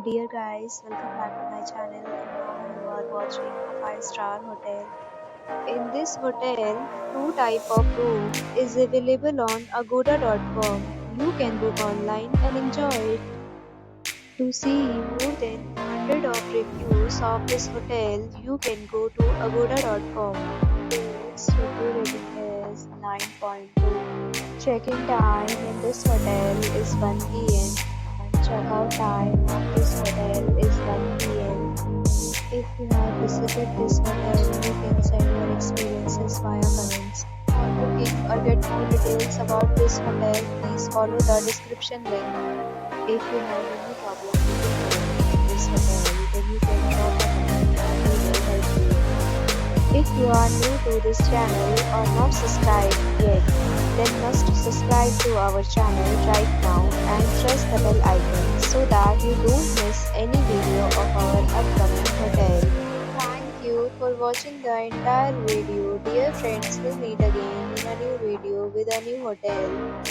Dear guys, welcome back to my channel and now you are watching a 5-star hotel. In this hotel, two type of room is available on agoda.com. You can book online and enjoy it. To see more than 100 of reviews of this hotel, you can go to agoda.com. Its review rating is 9.2. Check-in time in this hotel is 1 p.m. and check-out time of this hotel is 1 p.m. If you have visited this hotel, you can send your experiences via comments. For booking or get more details about this hotel, please follow the description link. If you have any problem booking this hotel, then you can drop a comment and we will help you. If you are new to this channel or not subscribed yet, then must subscribe to our channel right now and press the bell icon so that you don't miss any video of our upcoming hotel. Thank you for watching the entire video. Dear friends, we'll meet again in a new video with a new hotel.